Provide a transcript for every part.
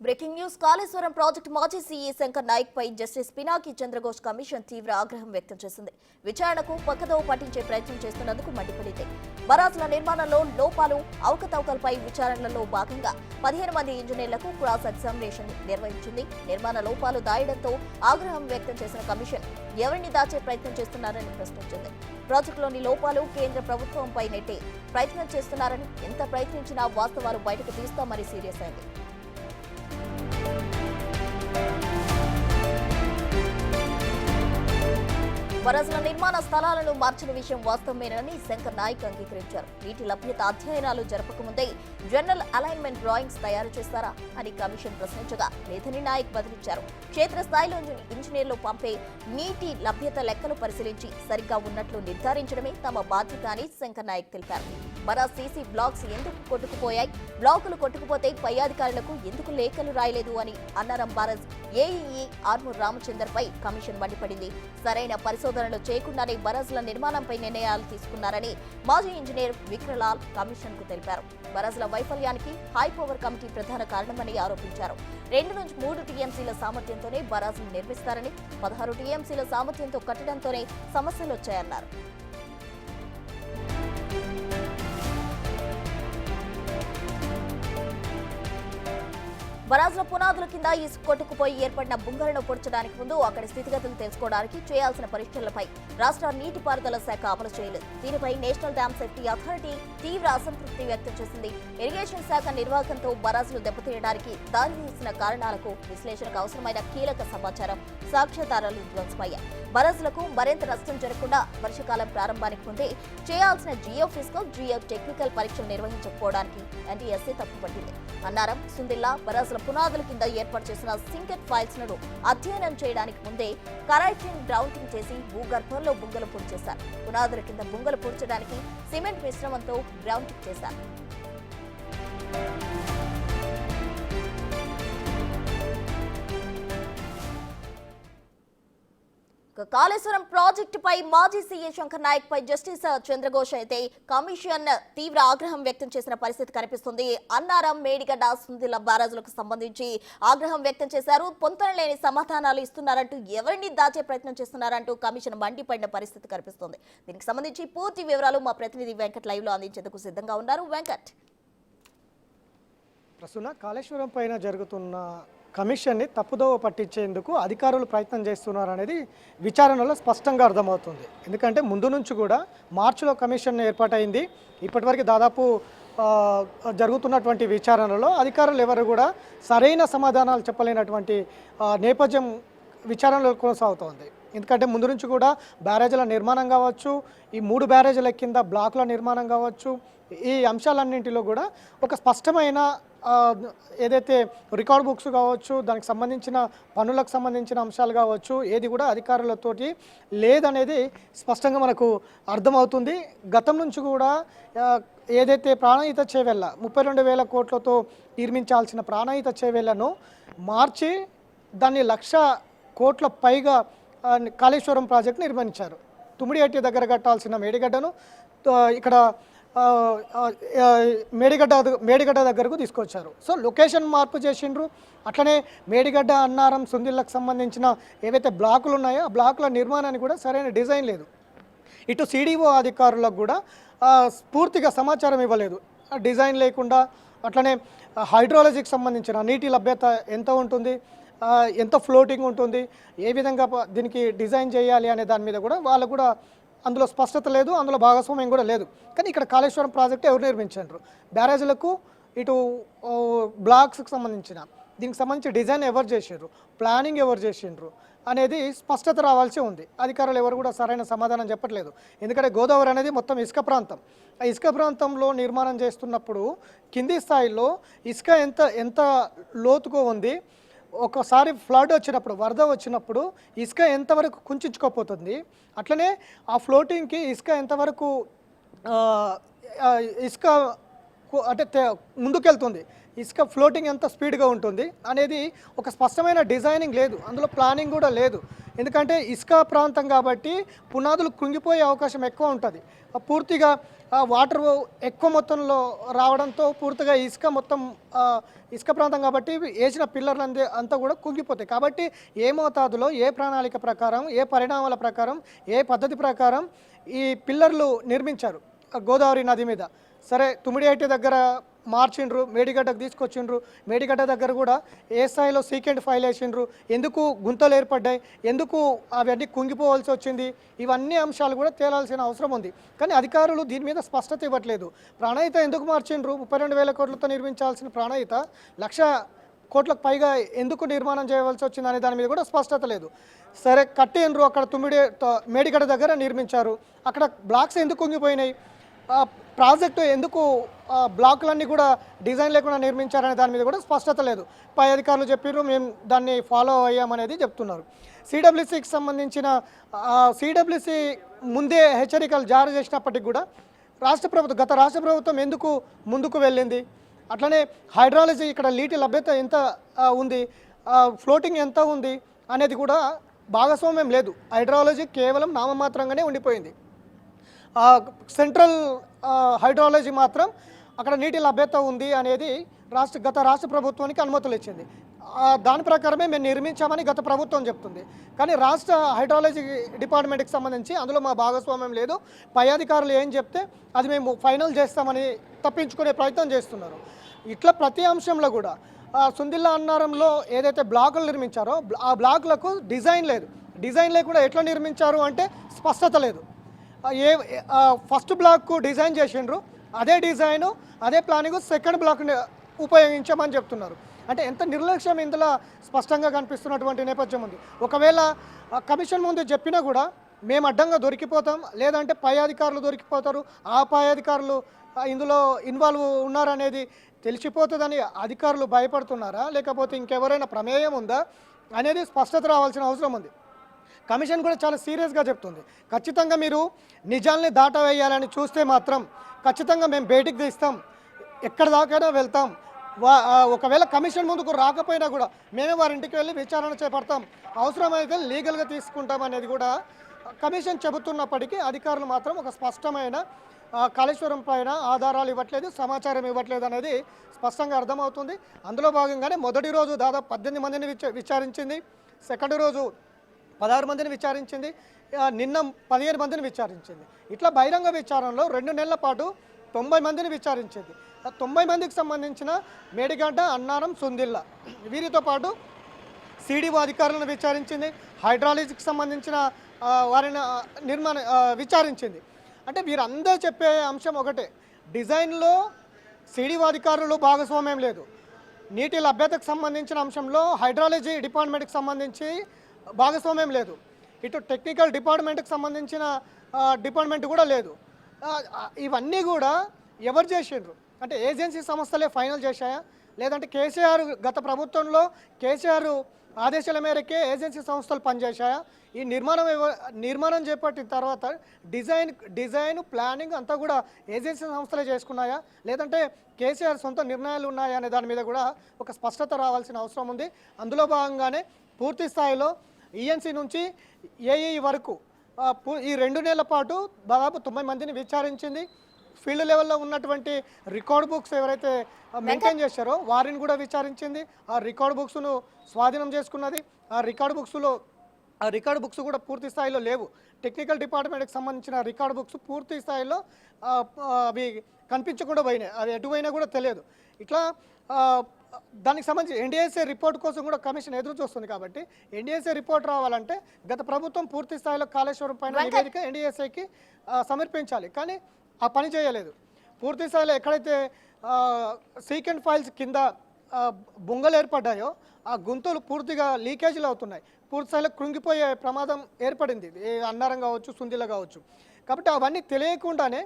Breaking news Kaleshwaram project మాజీ CE Shankar Naik పై justice Pinaki Chandra Ghose commission తీవ్ర ఆగ్రహం వ్యక్తం చేసింది. విచారణకు పక్కదోవ పట్టించే ప్రయత్నం చేస్తున్నందుకు మండిపడింది. బరాజ్ల నిర్మాణంలో లోపాలు, అవకతవకలపై విచారణలో భాగంగా 15 మంది ఇంజనీర్లకు క్రాస్ ఎగ్జామినేషన్ నిర్వహించింది. నిర్మాణ లోపాలు దాయడంతో ఆగ్రహం వ్యక్తం చేసిన కమిషన్ ఎవరిని దాచే ప్రయత్నం చేస్తున్నారని ప్రశ్నించింది. ప్రాజెక్టులోని లోపాలు కేంద్ర ప్రభుత్వంపై నెట్టే ప్రయత్నం చేస్తున్నారని, ఎంత ప్రయత్నించినా వాస్తవాలు బయటకు తీస్తామని సీరియస్ అయింది. బరాజ్ల నిర్మాణ స్థలాలను మార్చిన విషయం వాస్తవమేనని శంకర్ నాయక్ అంగీకరించారు. నీటి లభ్యత అధ్యయనాలు జరపకముందే జనరల్ అలైన్మెంట్ డ్రాయింగ్స్ తయారు చేస్తారా అని కమిషన్ ప్రశ్నించగా లేదని నాయక్ బదిలిచ్చారు. క్షేత్రస్థాయిలో ఇంజనీర్లు పంపే నీటి లభ్యత లెక్కలు పరిశీలించి సరిగ్గా ఉన్నట్లు నిర్ధారించడమే తమ బాధ్యత అని శంకర్ నాయక్ తెలిపారు. బరాజ్ సీసీ బ్లాక్స్ ఎందుకు కొట్టుకుపోయాయి, బ్లాకులు కొట్టుకుపోతే పై అధికారులకు ఎందుకు లేఖలు రాయలేదు అని అన్నారం బరాజ్ ఏఈఈ ఆర్మూర్ రామచందర్ పై కమిషన్ మండిపడింది. సరైన పరిశోధనలు చేయకుండానే బరాజ్ల నిర్మాణంపై నిర్ణయాలు తీసుకున్నారని మాజీ ఇంజనీర్ విక్రలాల్ కమిషన్ కు తెలిపారు. బరాజ్ల వైఫల్యానికి హై పవర్ కమిటీ ప్రధాన కారణమని ఆరోపించారు. 2 నుంచి 3 టీఎంసీల సామర్థ్యంతోనే బరాజ్లు నిర్మిస్తారని, 16 టీఎంసీల సామర్థ్యంతో కట్టడంతోనే సమస్యలు వచ్చాయన్నారు. బరాజ్ల పునాదుల కింద ఇసుక కొట్టుకుపోయి ఏర్పడిన బుంగలను పొడ్చడానికి ముందు అక్కడి స్థితిగతులు తెలుసుకోవడానికి చేయాల్సిన పరీక్షలపై రాష్ట్ర నీటిపారుదల శాఖ అమలు చేయలేదు. దీనిపై నేషనల్ డ్యామ్ సేఫ్టీ అథారిటీ తీవ్ర అసంతృప్తి వ్యక్తం చేసింది. ఇరిగేషన్ శాఖ నిర్వాహకంతో బరాజ్లు దెబ్బతీయడానికి దారితీసిన కారణాలకు విశ్లేషణకు అవసరమైన కీలక సమాచారం, సాక్ష్యాధారాలు ధ్వంసమయ్యాయి. బరాజ్లకు మరింత నష్టం జరగకుండా వర్షాకాలం ప్రారంభానికి ముందే చేయాల్సిన జియో ఫిజికల్, జియో టెక్నికల్ పరీక్షలు నిర్వహించకపోవడానికి ఎన్టీఎస్సీ తప్పుపట్టింది. అన్నారం, సుందిల్లా బరాజ్ల పునాదుల కింద ఏర్పాటు చేసిన సింకెట్ ఫైల్స్ ను అధ్యయనం చేయడానికి ముందే కరైటిన్ గ్రౌండింగ్ చేసి భూగర్భంలో బుంగలు పూడ్చేశారు. పునాదుల కింద బుంగలు పూడ్చడానికి సిమెంట్ మిశ్రమంతో గ్రౌండింగ్ చేశారు. కాళేశ్వరం ప్రాజెక్టుపై మాజీ సీఏ శంకర్ నాయక్ పై జస్టిస్ చంద్రఘోష్ అయితే కమిషన్ తీవ్ర ఆగ్రహం వ్యక్తం చేసిన పరిస్థితి కనిపిస్తుంది. అన్నారం, మేడిగడ్డ, సుందిల్ల బ్యారేజ్లకు సంబంధించి ఆగ్రహం వ్యక్తం చేశారు. పొంతనలేని సమాధానాలు ఇస్తున్నారంటూ, ఎవరిని దాచే ప్రయత్నం చేస్తున్నారంటూ కమిషన్ మండిపడిన పరిస్థితి కనిపిస్తుంది. దీనికి సంబంధించి పూర్తి వివరాలు మా ప్రతినిధి వెంకట్ లైవ్ లో అందించేందుకు సిద్ధంగా ఉన్నారు. వెంకట్, ప్రస్తుతం కాళేశ్వరం పైన జరుగుతున్న కమిషన్ని తప్పుదోవ పట్టించేందుకు అధికారులు ప్రయత్నం చేస్తున్నారనేది విచారణలో స్పష్టంగా అర్థమవుతుంది. ఎందుకంటే ముందు నుంచి కూడా మార్చిలో కమిషన్ ఏర్పాటైంది. ఇప్పటివరకు దాదాపు జరుగుతున్నటువంటి విచారణలో అధికారులు ఎవరు కూడా సరైన సమాధానాలు చెప్పలేనటువంటి నేపథ్యం విచారణలో కొనసాగుతోంది. ఎందుకంటే ముందు నుంచి కూడా బ్యారేజీల నిర్మాణం కావచ్చు, ఈ 3 బ్యారేజీల కింద బ్లాకుల నిర్మాణం కావచ్చు, ఈ అంశాలన్నింటిలో కూడా ఒక స్పష్టమైన ఏదైతే రికార్డ్ బుక్స్ కావచ్చు, దానికి సంబంధించిన పనులకు సంబంధించిన అంశాలు కావచ్చు, ఏది కూడా అధికారులతోటి లేదనేది స్పష్టంగా మనకు అర్థమవుతుంది. గతం నుంచి కూడా ఏదైతే ప్రాణహిత చేవెళ్ళ 32,000 కోట్లతో నిర్మించాల్సిన ప్రాణహిత చేవెళ్ళను మార్చి దాన్ని 1,00,000 కోట్ల పైగా కాళేశ్వరం ప్రాజెక్టు నిర్మించారు. తుమ్మిడిహట్టి దగ్గర కట్టాల్సిన మేడిగడ్డను ఇక్కడ మేడిగడ్డ దగ్గరకు తీసుకొచ్చారు. సో లొకేషన్ మార్పు చేసిండ్రు. అట్లనే మేడిగడ్డ, అన్నారం, సుందిల్లకు సంబంధించిన ఏవైతే బ్లాకులు ఉన్నాయో ఆ బ్లాకుల నిర్మాణానికి కూడా సరైన డిజైన్ లేదు. ఇటు సిడిఓ అధికారులకు కూడా పూర్తిగా సమాచారం ఇవ్వలేదు. డిజైన్ లేకుండా, అట్లనే హైడ్రాలజీకి సంబంధించిన నీటి లభ్యత ఎంత ఉంటుంది, ఎంత ఫ్లోటింగ్ ఉంటుంది, ఏ విధంగా దీనికి డిజైన్ చేయాలి అనే దాని మీద కూడా వాళ్ళకు కూడా అందులో స్పష్టత లేదు, అందులో భాగస్వామ్యం కూడా లేదు. కానీ ఇక్కడ కాళేశ్వరం ప్రాజెక్టు ఎవరు నిర్మించారు, బ్యారేజీలకు ఇటు బ్లాక్స్కి సంబంధించిన దీనికి సంబంధించి డిజైన్ ఎవరు చేసిండ్రు, ప్లానింగ్ ఎవరు చేసిండ్రు అనేది స్పష్టత రావాల్సి ఉంది. అధికారులు ఎవరు కూడా సరైన సమాధానం చెప్పట్లేదు. ఎందుకంటే గోదావరి అనేది మొత్తం ఇసుక ప్రాంతం. ఆ ఇసుక ప్రాంతంలో నిర్మాణం చేస్తున్నప్పుడు కింది స్థాయిలో ఇసుక ఎంత లోతుగా ఉంది, ఒకసారి ఫ్లడ్ వచ్చినప్పుడు, వరద వచ్చినప్పుడు ఇసుక ఎంతవరకు కుంచుకోపోతుంది, అట్లనే ఆ ఫ్లోటింగ్కి ఇసుక ఎంతవరకు ఇసుక అంటే ముందుకెళ్తుంది, ఇసుక ఫ్లోటింగ్ ఎంత స్పీడ్గా ఉంటుంది అనేది ఒక స్పష్టమైన డిజైనింగ్ లేదు, అందులో ప్లానింగ్ కూడా లేదు. ఎందుకంటే ఇసుక ప్రాంతం కాబట్టి పునాదులు కుంగిపోయే అవకాశం ఎక్కువ ఉంటుంది. పూర్తిగా వాటర్ ఎక్కువ మొత్తంలో రావడంతో పూర్తిగా ఇసుక మొత్తం ఇసుక ప్రాంతం కాబట్టి వేసిన పిల్లర్లు అంతా కూడా కుంగిపోతాయి. కాబట్టి ఏ మోతాదులో, ఏ ప్రణాళిక ప్రకారం, ఏ పరిణామాల ప్రకారం, ఏ పద్ధతి ప్రకారం ఈ పిల్లర్లు నిర్మించారు గోదావరి నది మీద. సరే, తుమ్మిడిహట్టి దగ్గర మార్చిండ్రు, మేడిగడ్డకు తీసుకొచ్చిండ్రు, మేడిగడ్డ దగ్గర కూడా ఏ స్థాయిలో సీకెంట్ ఫైల్ వేసిండ్రు, ఎందుకు గుంతలు ఏర్పడ్డాయి, ఎందుకు అవన్నీ కుంగిపోవాల్సి వచ్చింది, ఇవన్నీ అంశాలు కూడా తేలాల్సిన అవసరం ఉంది. కానీ అధికారులు దీని మీద స్పష్టత ఇవ్వట్లేదు. ప్రాణహిత ఎందుకు మార్చిండ్రు? 32,000 కోట్లతో నిర్మించాల్సిన ప్రాణహిత 1,00,000 కోట్లకు పైగా ఎందుకు నిర్మాణం చేయవలసి వచ్చింది అనే దాని మీద కూడా స్పష్టత లేదు. సరే, కట్టిండ్రు, అక్కడ మేడిగడ్డ దగ్గర నిర్మించారు, అక్కడ బ్లాక్స్ ఎందుకు కుంగిపోయినాయి, ప్రాజెక్టు ఎందుకు బ్లాకులన్నీ కూడా డిజైన్ లేకుండా నిర్మించారనే దాని మీద కూడా స్పష్టత లేదు. పై అధికారులు చెప్పారు, మేము దాన్ని ఫాలో అయ్యామనేది చెప్తున్నారు. సిడబ్ల్యూసికి సంబంధించిన సిడబ్ల్యూసి ముందే హెచ్చరికలు జారీ చేసినప్పటికీ కూడా గత రాష్ట్ర ప్రభుత్వం ఎందుకు ముందుకు వెళ్ళింది? అట్లనే హైడ్రాలజీ ఇక్కడ నీటి లభ్యత ఎంత ఉంది, ఫ్లోటింగ్ ఎంత ఉంది అనేది కూడా భాగస్వామ్యం లేదు. హైడ్రాలజీ కేవలం నామమాత్రంగానే ఉండిపోయింది. సెంట్రల్ హైడ్రాలజీ మాత్రం అక్కడ నీటి లభ్యత ఉంది అనేది గత రాష్ట్ర ప్రభుత్వానికి అనుమతులు ఇచ్చింది. దాని ప్రకారమే మేము నిర్మించామని గత ప్రభుత్వం చెప్తుంది. కానీ రాష్ట్ర హైడ్రాలజీ డిపార్ట్మెంట్కి సంబంధించి అందులో మా భాగస్వామ్యం లేదు, పై అధికారులు ఏం చెప్తే అది మేము ఫైనల్ చేస్తామని తప్పించుకునే ప్రయత్నం చేస్తున్నారు. ఇట్లా ప్రతి అంశంలో కూడా సుందిల్లా అన్నారంలో ఏదైతే బ్లాకులు నిర్మించారో ఆ బ్లాకులకు డిజైన్ లేదు. డిజైన్ లేకుండా ఎట్లా నిర్మించారు అంటే స్పష్టత లేదు. ఫస్ట్ బ్లాక్ డిజైన్ చేసిండ్రు, అదే డిజైను అదే ప్లానింగ్ సెకండ్ బ్లాక్ని ఉపయోగించామని చెప్తున్నారు. అంటే ఎంత నిర్లక్ష్యం ఇందులో స్పష్టంగా కనిపిస్తున్నటువంటి నేపథ్యం ఉంది. ఒకవేళ కమిషన్ ముందు చెప్పినా కూడా మేము అడ్డంగా దొరికిపోతాం, లేదంటే పై అధికారులు దొరికిపోతారు, ఆ పై అధికారులు ఇందులో ఇన్వాల్వ్ ఉన్నారనేది తెలిసిపోతుందని అధికారులు భయపడుతున్నారా, లేకపోతే ఇంకెవరైనా ప్రమేయం ఉందా అనేది స్పష్టత రావాల్సిన అవసరం ఉంది. కమిషన్ కూడా చాలా సీరియస్గా చెప్తుంది. ఖచ్చితంగా మీరు నిజాల్ని దాటవేయాలని చూస్తే మాత్రం ఖచ్చితంగా మేము బయటికి తీస్తాం, ఎక్కడ దాకైనా వెళ్తాం. ఒకవేళ కమిషన్ ముందుకు రాకపోయినా కూడా మేమే వారి ఇంటికి వెళ్ళి విచారణ చేపడతాం, అవసరమైతే లీగల్గా తీసుకుంటాం అనేది కూడా కమిషన్ చెబుతున్నప్పటికీ అధికారులు మాత్రం ఒక స్పష్టమైన కాళేశ్వరం పైన ఆధారాలు ఇవ్వట్లేదు, సమాచారం ఇవ్వట్లేదు అనేది స్పష్టంగా అర్థమవుతుంది. అందులో భాగంగానే మొదటి రోజు దాదాపు 18 మందిని విచారించింది, సెకండ్ రోజు 16 మందిని విచారించింది, నిన్న 15 మందిని విచారించింది. ఇట్లా బహిరంగ విచారణలో 2 నెలల పాటు 90 మందిని విచారించింది. 90 మందికి సంబంధించిన మేడిగడ్డ, అన్నారం, సుందిల్లా వీరితో పాటు సిడిఓ అధికారులను విచారించింది, హైడ్రాలజీకి సంబంధించిన వారిని విచారించింది. అంటే వీరందరూ చెప్పే అంశం ఒకటే, డిజైన్లో సిడిఓ అధికారులు భాగస్వామ్యం లేదు, నీటి లభ్యతకు సంబంధించిన అంశంలో హైడ్రాలజీ డిపార్ట్మెంట్కి సంబంధించి భాగస్వామ్యం లేదు, ఇటు టెక్నికల్ డిపార్ట్మెంట్కి సంబంధించిన డిపార్ట్మెంట్ కూడా లేదు. ఇవన్నీ కూడా ఎవరు చేసిండ్రు అంటే ఏజెన్సీ సంస్థలే ఫైనల్ చేశాయా, లేదంటే కేసీఆర్ గత ప్రభుత్వంలో కేసీఆర్ ఆదేశాల మేరకే ఏజెన్సీ సంస్థలు పనిచేశాయా? ఈ నిర్మాణం చేపట్టిన తర్వాత డిజైన్ ప్లానింగ్ అంతా కూడా ఏజెన్సీ సంస్థలే చేసుకున్నాయా, లేదంటే కేసీఆర్ సొంత నిర్ణయాలు ఉన్నాయా అనే దాని మీద కూడా ఒక స్పష్టత రావాల్సిన అవసరం ఉంది. అందులో భాగంగానే పూర్తి స్థాయిలో ఈఎన్సీ నుంచి ఏఈ వరకు ఈ 2 నెలల పాటు దాదాపు 90 మందిని విచారించింది. ఫీల్డ్ లెవెల్లో ఉన్నటువంటి రికార్డ్ బుక్స్ ఎవరైతే మెయింటైన్ చేశారో వారిని కూడా విచారించింది. ఆ రికార్డ్ బుక్స్ను స్వాధీనం చేసుకున్నది. ఆ రికార్డ్ బుక్స్ కూడా పూర్తి స్థాయిలో లేవు. టెక్నికల్ డిపార్ట్మెంట్కి సంబంధించిన రికార్డ్ బుక్స్ పూర్తి స్థాయిలో అవి కనిపించకుండా పోయినాయి, అది ఎటువైనా కూడా తెలియదు. ఇట్లా దానికి సంబంధించి ఎన్డీఎస్ఏ రిపోర్ట్ కోసం కూడా కమిషన్ ఎదురు చూస్తుంది. కాబట్టి ఎన్డీఎస్ఏ రిపోర్ట్ రావాలంటే గత ప్రభుత్వం పూర్తి స్థాయిలో కాళేశ్వరం పైన నివేదిక ఎన్డీఎస్ఏకి సమర్పించాలి, కానీ ఆ పని చేయలేదు. పూర్తి స్థాయిలో ఎక్కడైతే సీకెంట్ ఫైల్స్ కింద బొంగలు ఏర్పడ్డాయో ఆ గుంతలు పూర్తిగా లీకేజీలు అవుతున్నాయి, పూర్తి స్థాయిలో కృంగిపోయే ప్రమాదం ఏర్పడింది, అన్నారం కావచ్చు, సుందిల కావచ్చు. కాబట్టి అవన్నీ తెలియకుండానే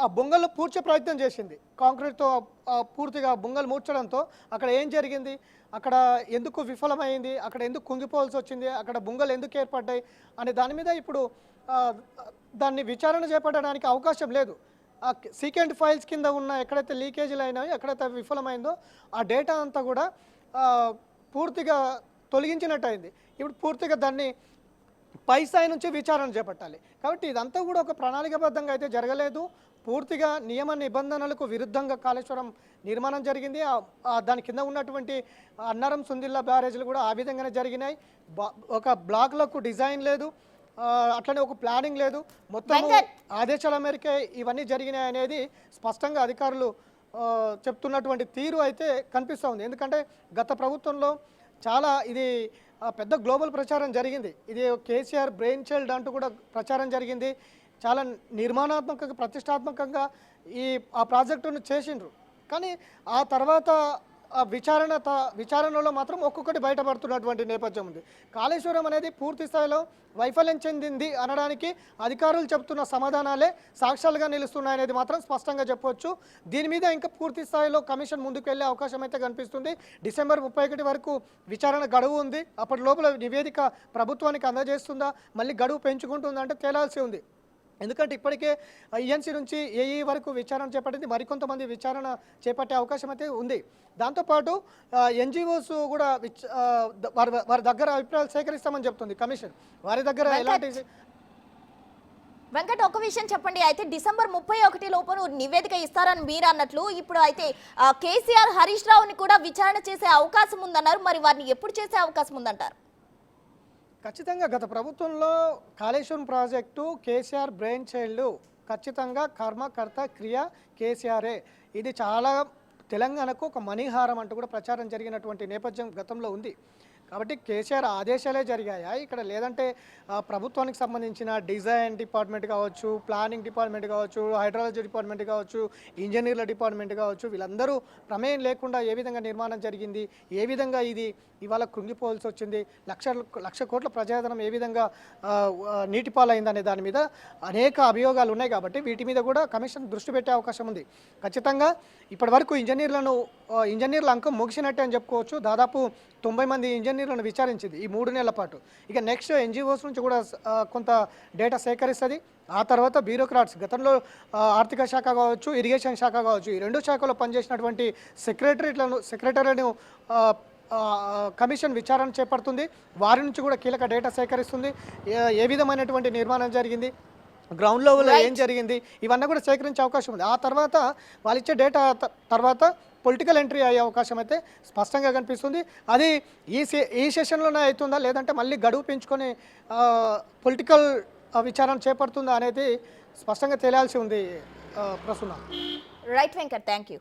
ఆ బొంగలు పూడ్చే ప్రయత్నం చేసింది. కాంక్రీట్తో పూర్తిగా బొంగలు మూడ్చడంతో అక్కడ ఏం జరిగింది, అక్కడ ఎందుకు విఫలమైంది, అక్కడ ఎందుకు కుంగిపోవాల్సి వచ్చింది, అక్కడ బొంగలు ఎందుకు ఏర్పడ్డాయి అనే దాని మీద ఇప్పుడు దాన్ని విచారణ చేపట్టడానికి అవకాశం లేదు. ఆ సీకెంట్ ఫైల్స్ కింద ఉన్న ఎక్కడైతే లీకేజీలు అయినాయో ఎక్కడైతే విఫలమైందో ఆ డేటా అంతా కూడా పూర్తిగా తొలగించినట్టు అయింది. ఇప్పుడు పూర్తిగా దాన్ని పై స్థాయి నుంచి విచారణ చేపట్టాలి. కాబట్టి ఇదంతా కూడా ఒక ప్రణాళికాబద్ధంగా అయితే జరగలేదు. పూర్తిగా నియమ నిబంధనలకు విరుద్ధంగా కాళేశ్వరం నిర్మాణం జరిగింది. దాని కింద ఉన్నటువంటి అన్నారం సుందిల్లా బ్యారేజ్లు కూడా ఆ విధంగానే జరిగినాయి. ఒక బ్లాక్లకు డిజైన్ లేదు, అట్లనే ఒక ప్లానింగ్ లేదు, మొత్తం ఆదేశాల మేరకే ఇవన్నీ జరిగినాయి అనేది స్పష్టంగా అధికారులు చెప్తున్నటువంటి తీరు అయితే కనిపిస్తూ ఉంది. ఎందుకంటే గత ప్రభుత్వంలో చాలా ఇది పెద్ద గ్లోబల్ ప్రచారం జరిగింది. ఇది కేసీఆర్ బ్రెయిన్ చైల్డ్ అంటూ కూడా ప్రచారం జరిగింది. చాలా నిర్మాణాత్మకంగా ప్రతిష్టాత్మకంగా ఆ ప్రాజెక్టును చేసిండ్రు. కానీ ఆ తర్వాత విచారణలో మాత్రం ఒక్కొక్కటి బయటపడుతున్నటువంటి నేపథ్యం ఉంది. కాళేశ్వరం అనేది పూర్తి స్థాయిలో వైఫల్యం చెందింది అనడానికి అధికారులు చెప్తున్న సమాధానాలే సాక్ష్యాలుగా నిలుస్తున్నాయనేది మాత్రం స్పష్టంగా చెప్పవచ్చు. దీని మీద ఇంకా పూర్తి స్థాయిలో కమిషన్ ముందుకు వెళ్ళే అవకాశం అయితే కనిపిస్తుంది. డిసెంబర్ 31 వరకు విచారణ గడువు ఉంది. అప్పటి లోపల నివేదిక ప్రభుత్వానికి అందజేస్తుందా, మళ్ళీ గడువు పెంచుకుంటుందా అంటే తేలాల్సి ఉంది. ఎందుకంటే ఇప్పటికే ఈఎన్సీ నుంచి ఏఈ వరకు విచారణ చేపట్టింది. మరికొంతమంది విచారణ చేపట్టే అవకాశం అయితే ఉంది. దాంతోపాటు ఎన్జిఓస్ కూడా వారి దగ్గర అభిప్రాయాలు సేకరిస్తామని చెప్తుంది కమిషన్. వారి దగ్గర ఎలాంటి వెంకట్ ఒక విషయం చెప్పండి. అయితే డిసెంబర్ 31 లోపు నివేదిక ఇస్తారని మీరు అన్నట్లు ఇప్పుడు అయితే కేసీఆర్ హరీష్ రావుని కూడా విచారణ చేసే అవకాశం ఉందన్నారు. మరి వారిని ఎప్పుడు చేసే అవకాశం ఉందంటారు? ఖచ్చితంగా గత ప్రభుత్వంలో Kaleshwaram project KCR brain child, ఖచ్చితంగా కర్మకర్త క్రియ కేసీఆరే. ఇది చాలా తెలంగాణకు ఒక మణిహారం అంటూ కూడా ప్రచారం జరిగినటువంటి నేపథ్యం గతంలో ఉంది. కాబట్టి కేసీఆర్ ఆదేశాలే జరిగాయా ఇక్కడ? లేదంటే ప్రభుత్వానికి సంబంధించిన డిజైన్ డిపార్ట్మెంట్ కావచ్చు, ప్లానింగ్ డిపార్ట్మెంట్ కావచ్చు, హైడ్రాలజీ డిపార్ట్మెంట్ కావచ్చు, ఇంజనీర్ల డిపార్ట్మెంట్ కావచ్చు, వీళ్ళందరూ ప్రమేయం లేకుండా ఏ విధంగా నిర్మాణం జరిగింది, ఏ విధంగా ఇది ఇవాళ కృంగిపోవాల్సి వచ్చింది, లక్ష కోట్ల ప్రజాధనం ఏ విధంగా నీటిపాలైంది అనే దాని మీద అనేక అభియోగాలు ఉన్నాయి. కాబట్టి వీటి మీద కూడా కమిషన్ దృష్టి పెట్టే అవకాశం ఉంది. ఖచ్చితంగా ఇప్పటి వరకు ఇంజనీర్ల అంకం ముగిసినట్టే అని చెప్పుకోవచ్చు. దాదాపు 90 మంది ఇంజనీర్లను విచారించింది ఈ 3 నెలల పాటు. ఇక నెక్స్ట్ ఎన్జిఓస్ నుంచి కూడా కొంత డేటా సేకరిస్తుంది. ఆ తర్వాత బ్యూరోక్రాట్స్, గతంలో ఆర్థిక శాఖ కావచ్చు, ఇరిగేషన్ శాఖ కావచ్చు, ఈ 2 శాఖలో పనిచేసినటువంటి సెక్రటరీలను కమిషన్ విచారణ చేపడుతుంది. వారి నుంచి కూడా కీలక డేటా సేకరిస్తుంది. ఏ విధమైనటువంటి నిర్మాణం జరిగింది, గ్రౌండ్ లెవెల్లో ఏం జరిగింది, ఇవన్నీ కూడా సేకరించే అవకాశం ఉంది. ఆ తర్వాత వాళ్ళు ఇచ్చే డేటా తర్వాత పొలిటికల్ ఎంట్రీ అయ్యే అవకాశం అయితే స్పష్టంగా కనిపిస్తుంది. అది ఈ సెషన్లోనే అవుతుందా, లేదంటే మళ్ళీ గడువు పెంచుకొని పొలిటికల్ విచారణ చేపడుతుందా అనేది స్పష్టంగా తెలియాల్సి ఉంది. Prasanna. Right Venkat, thank you.